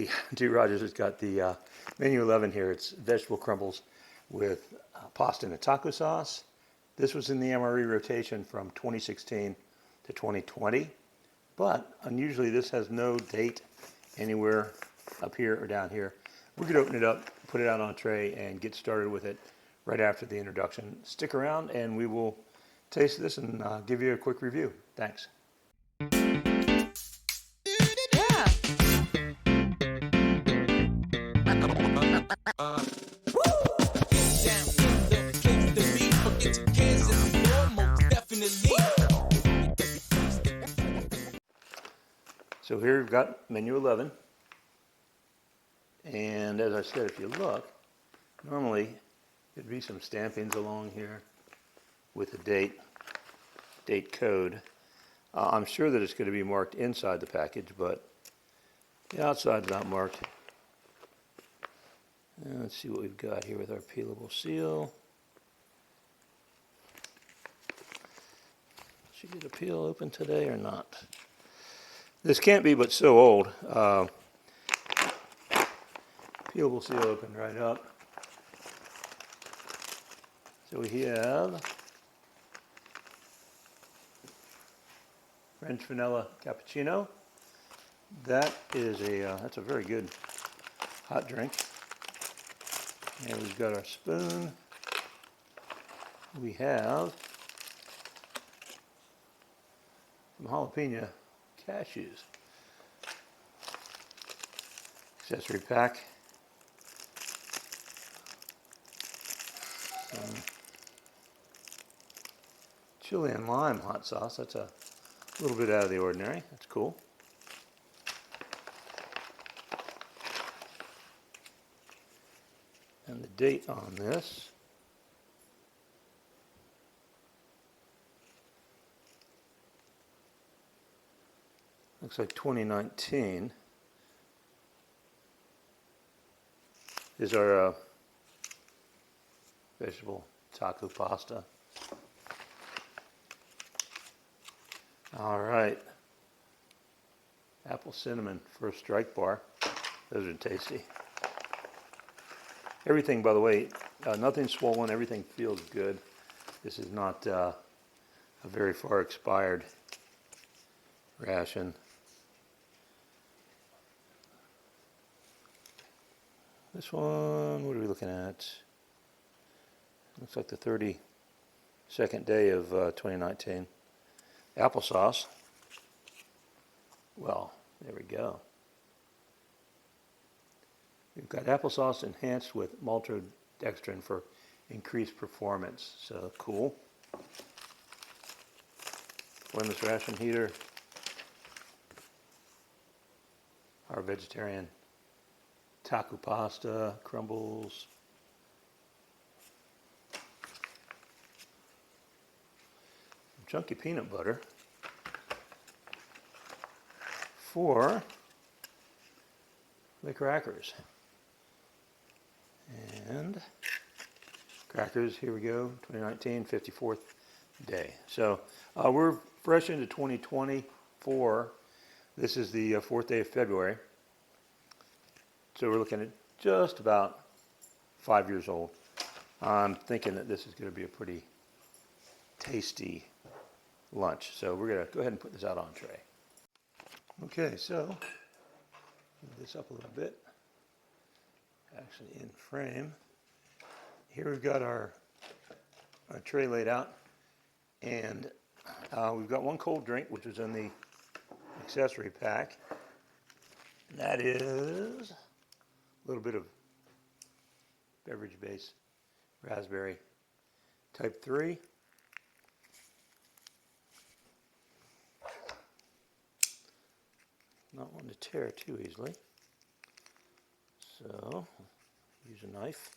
see D. Rogers has got the menu 11 here. It's vegetable crumbles with pasta and a taco sauce. This was in the MRE rotation from 2016 to 2020, but unusually this has no date anywhere up here or down here. We could open it up, put it out on a tray, and get started with it right after the introduction. Stick around and we will taste this and give you a quick review. Thanks. So here we've got menu 11, and as I said, if you look, normally there'd be some stampings along here with the date code. I'm sure that it's going to be marked inside the package, but the outside's not marked. And let's see what we've got here with our peelable seal. Should we get a peel open today or not? This can't be but so old. Peelable seal opened right up. So we have French vanilla cappuccino. That is that's a very good hot drink. And we've got our spoon. We have some jalapeno cashews. Accessory pack. Some chili and lime hot sauce. That's a little bit out of the ordinary. That's cool. And the date on this looks like 2019 is our vegetable taco pasta. All right, apple cinnamon first strike bar. Those are tasty. Everything, by the way, nothing swollen. Everything feels good. This is not a very far expired ration. This one, what are we looking at? Looks like the 32nd day of 2019. Applesauce. Well, there we go. We've got applesauce enhanced with maltodextrin for increased performance. So cool. Flameless ration heater. Our vegetarian taco pasta, crumbles. Chunky peanut butter for the crackers. And crackers, here we go, 2019, 54th day. So we're fresh into 2024. This is the 4th day of February. So we're looking at just about 5 years old. I'm thinking that this is going to be a pretty tasty lunch. So we're going to go ahead and put this out on tray. Okay, so move this up a little bit. Actually in frame. Here we've got our tray laid out, and we've got one cold drink which is in the accessory pack. And that is a little bit of beverage base raspberry type 3. Not one to tear too easily. So, use a knife.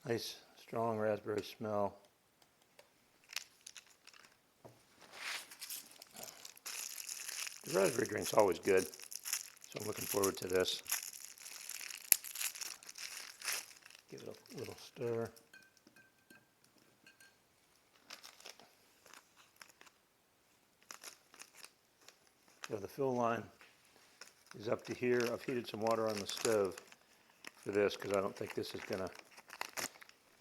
Nice, strong raspberry smell. The raspberry drink's always good, so I'm looking forward to this. Give it a little stir. So the fill line is up to here. I've heated some water on the stove for this because I don't think this is going to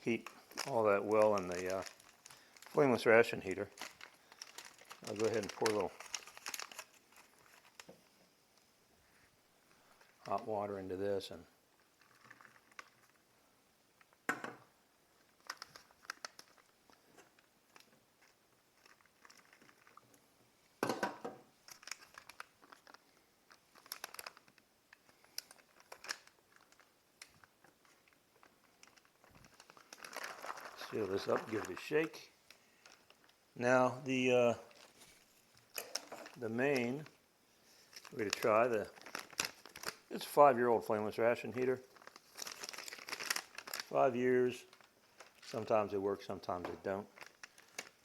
heat all that well in the flameless ration heater. I'll go ahead and pour a little hot water into this and seal this up, give it a shake. Now the main, we're going to try it's a 5-year-old flameless ration heater. 5 years. Sometimes they work, sometimes they don't.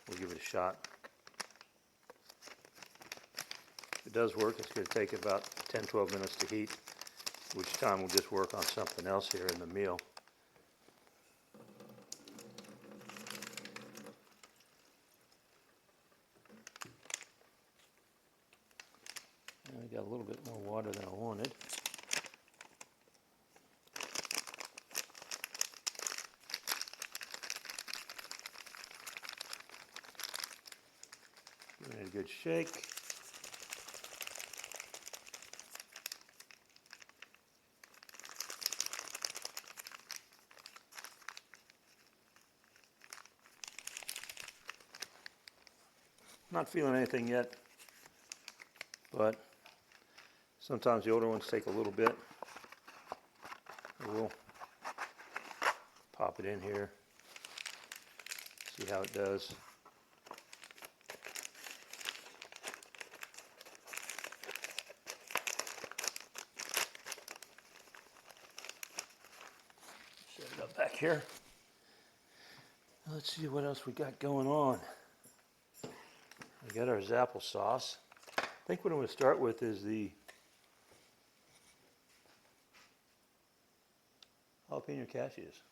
We'll give it a shot. If it does work, it's going to take about 10-12 minutes to heat, which time we'll just work on something else here in the meal. And we got a little bit more water than I wanted. Give it a good shake. Not feeling anything yet, but sometimes the older ones take a little bit. We'll pop it in here, see how it does. Set it up back here. Let's see what else we got going on. We got our apple sauce. I think what I'm going to start with is the jalapeno cashews.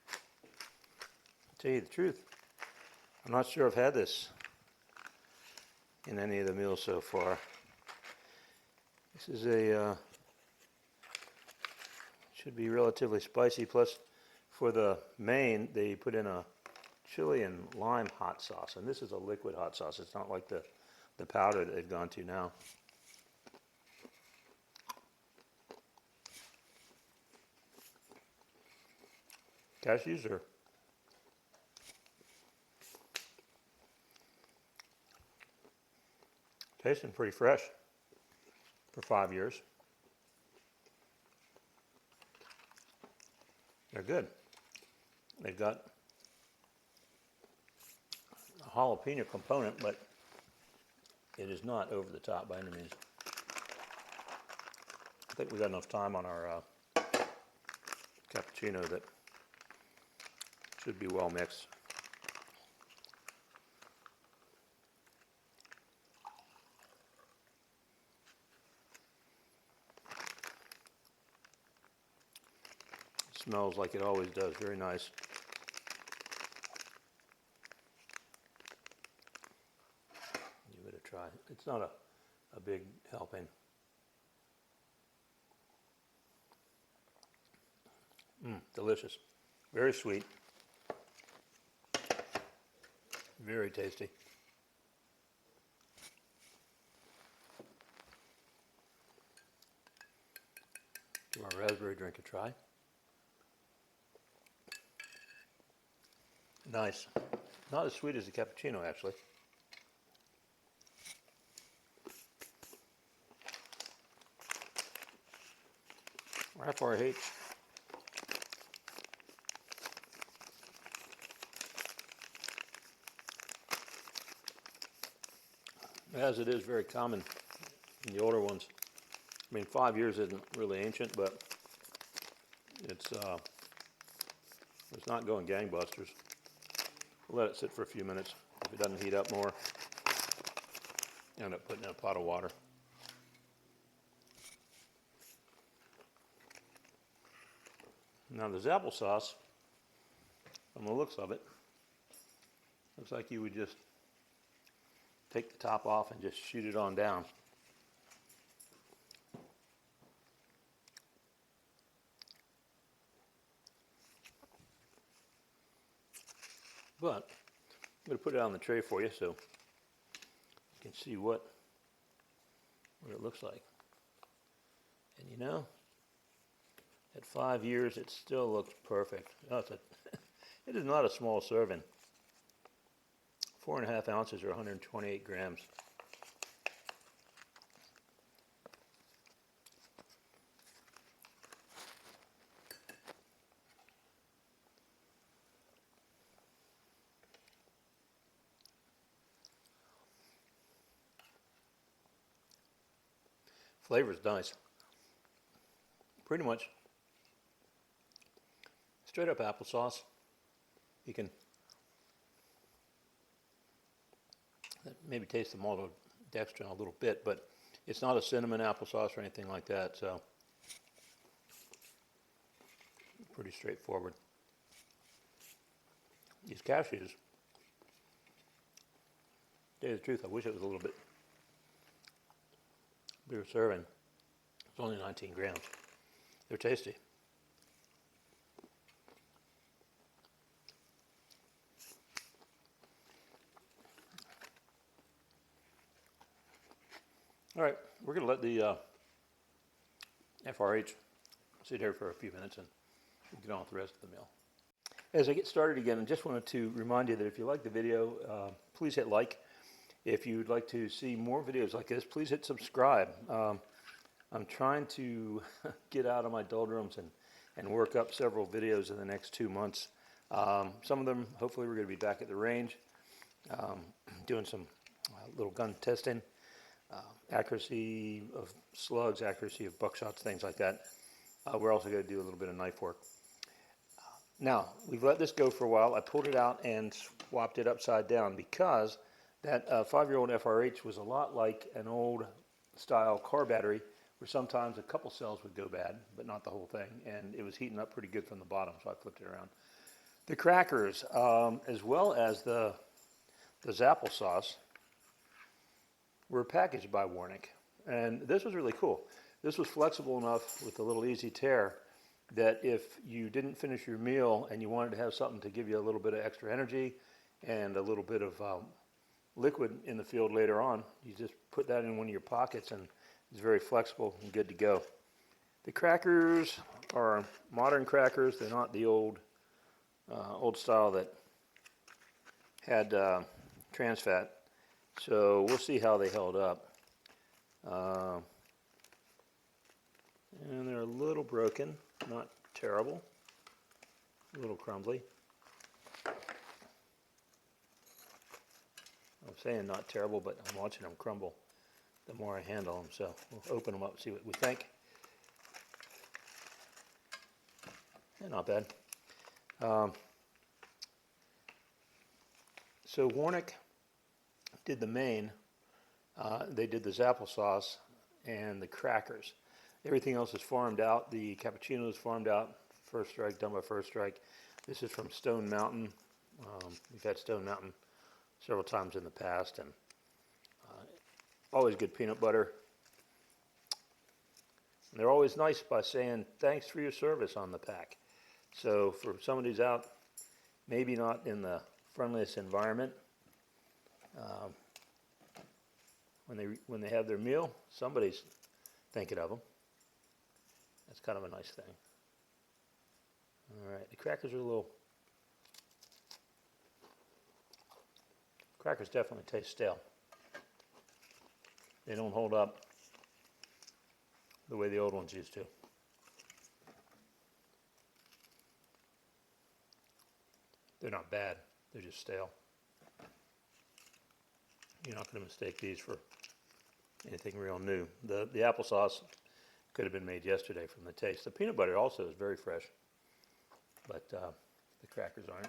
To tell you the truth, I'm not sure I've had this in any of the meals so far. This is should be relatively spicy, plus for the main they put in a chili and lime hot sauce, and this is a liquid hot sauce. It's not like the powder that they've gone to now. Cashews are tasting pretty fresh for 5 years. They're good. They've got a jalapeno component, but it is not over the top by any means. I think we got enough time on our cappuccino that should be well mixed. It smells like it always does, very nice. Give it a try. It's not a big helping. Delicious. Very sweet. Very tasty. Give our raspberry drink a try. Nice. Not as sweet as the cappuccino, actually. FRH. As it is very common in the older ones. I mean, 5 years isn't really ancient, but it's not going gangbusters. We'll let it sit for a few minutes. If it doesn't heat up more, end up putting in a pot of water. Now this applesauce, from the looks of it, looks like you would just take the top off and just shoot it on down. But I'm going to put it on the tray for you so you can see what it looks like. And you know, at 5 years, it still looks perfect. Oh, it is not a small serving. 4.5 ounces or 128 grams. Flavor's nice. Pretty much straight up applesauce. You can maybe taste the maltodextrin a little bit, but it's not a cinnamon applesauce or anything like that, so pretty straightforward. These cashews, to tell you the truth, I wish it was a little bit bigger serving. It's only 19 grams. They're tasty. All right, we're going to let the FRH sit here for a few minutes and we'll get on with the rest of the meal. As I get started again, I just wanted to remind you that if you like the video, please hit like. If you'd like to see more videos like this, please hit subscribe. I'm trying to get out of my doldrums and work up several videos in the next 2 months. Some of them, hopefully, we're going to be back at the range, doing some little gun testing, accuracy of slugs, accuracy of buckshots, things like that. We're also going to do a little bit of knife work. Now, we've let this go for a while. I pulled it out and swapped it upside down because that 5-year-old FRH was a lot like an old style car battery where sometimes a couple cells would go bad, but not the whole thing, and it was heating up pretty good from the bottom, so I flipped it around. The crackers, as well as the applesauce, were packaged by Warnick, and this was really cool. This was flexible enough with a little easy tear that if you didn't finish your meal and you wanted to have something to give you a little bit of extra energy and a little bit of liquid in the field later on, you just put that in one of your pockets and it's very flexible and good to go. The crackers are modern crackers. They're not the old style that had trans fat. So we'll see how they held up. And they're a little broken, not terrible, a little crumbly. I'm saying not terrible, but I'm watching them crumble the more I handle them. So we'll open them up and see what we think. Yeah, not bad. So Warnick did the main. They did this applesauce and the crackers. Everything else is farmed out. The cappuccino is farmed out. First Strike, done by First Strike. This is from Stone Mountain. We've had Stone Mountain several times in the past, and always good peanut butter. And they're always nice by saying thanks for your service on the pack. So for somebody who's out, maybe not in the friendliest environment, when they have their meal, somebody's thinking of them. That's kind of a nice thing. All right, the crackers are a little. Crackers definitely taste stale. They don't hold up the way the old ones used to. They're not bad, they're just stale. You're not going to mistake these for anything real new. The applesauce could have been made yesterday from the taste. The peanut butter also is very fresh, but the crackers aren't.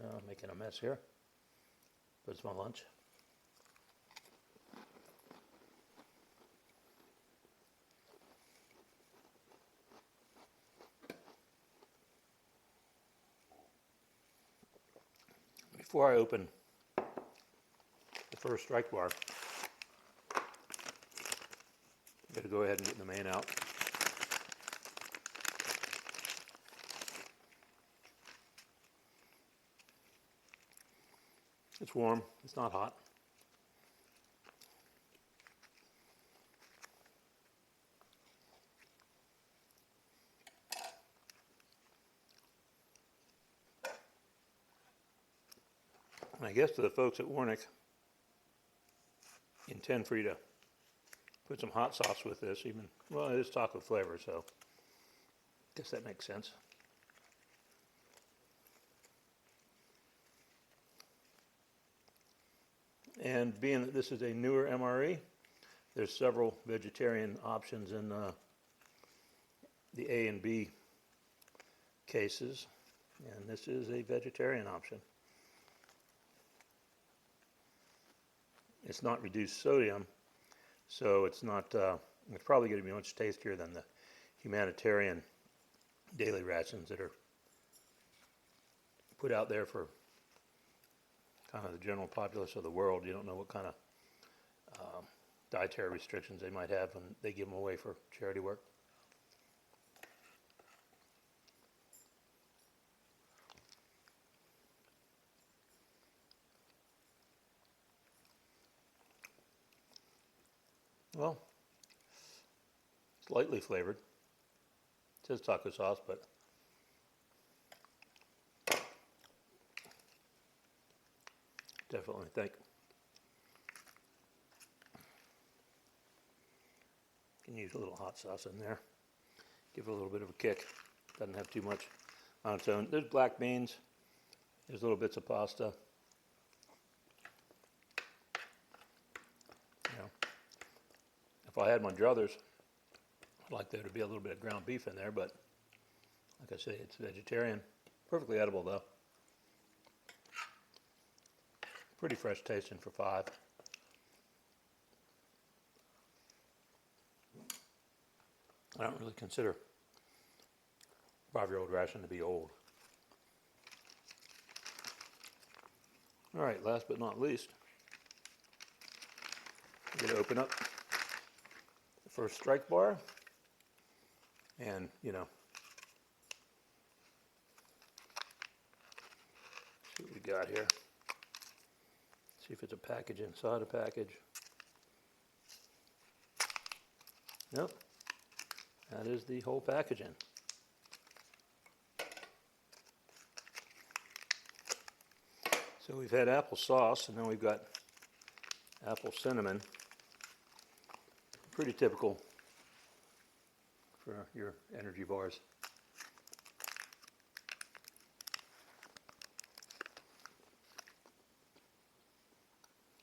I'm making a mess here, but it's my lunch. Before I open the First Strike bar, I'm going to go ahead and get the main out. It's warm, it's not hot. And I guess to the folks at Warnick, intend for you to put some hot sauce with this, even, well, it is taco flavor, so I guess that makes sense. And being that this is a newer MRE, there's several vegetarian options in the A and B cases, and this is a vegetarian option. It's not reduced sodium, so it's not. It's probably going to be much tastier than the humanitarian daily rations that are put out there for kind of the general populace of the world. You don't know what kind of dietary restrictions they might have when they give them away for charity work. Well, it's lightly flavored. It says taco sauce, but definitely think you can use a little hot sauce in there. Give it a little bit of a kick. Doesn't have too much on its own. There's black beans. There's little bits of pasta. You know, if I had my druthers, I'd like there to be a little bit of ground beef in there, but like I say, it's vegetarian. Perfectly edible though. Pretty fresh tasting for $5. I don't really consider 5-year-old ration to be old. All right, last but not least, we're going to open up the first strike bar, and you know, see what we got here. See if it's a package inside a package. Nope, that is the whole packaging. So we've had apple sauce, and then we've got apple cinnamon. Pretty typical for your energy bars.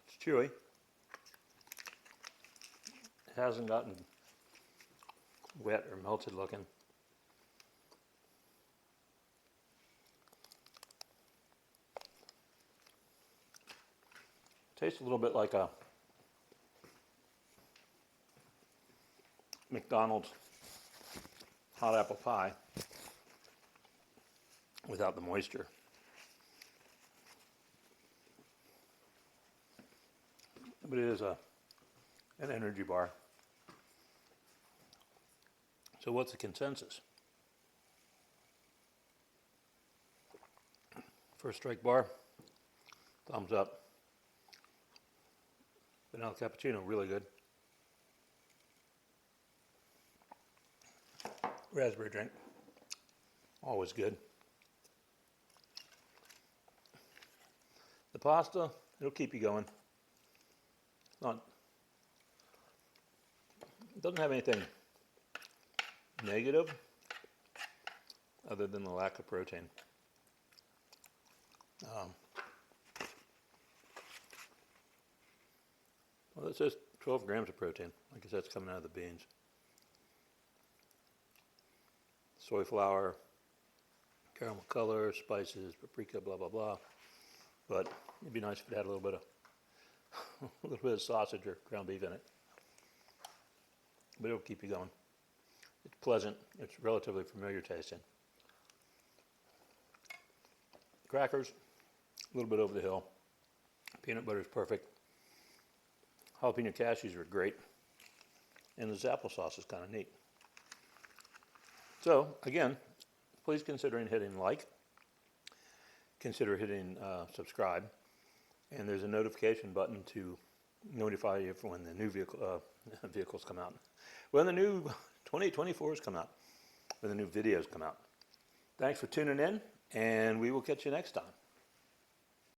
It's chewy. It hasn't gotten wet or melted looking. Tastes a little bit like a McDonald's hot apple pie without the moisture. But it is an energy bar. So what's the consensus? First strike bar, thumbs up. Vanilla cappuccino, really good. Raspberry drink, always good. The pasta, it'll keep you going. It doesn't have anything negative other than the lack of protein. Well, it says 12 grams of protein. I guess that's coming out of the beans. Soy flour, caramel color, spices, paprika, blah, blah, blah. But it'd be nice if it had a little bit of sausage or ground beef in it. But it'll keep you going. It's pleasant. It's relatively familiar tasting. Crackers, a little bit over the hill. Peanut butter is perfect. Jalapeno cashews are great. And this applesauce is kind of neat. So, again, please consider hitting like. Consider hitting subscribe. and there's a notification button to notify you for when the new vehicles come out. When the new 2024s come out, when the new videos come out. Thanks for tuning in, and we will catch you next time.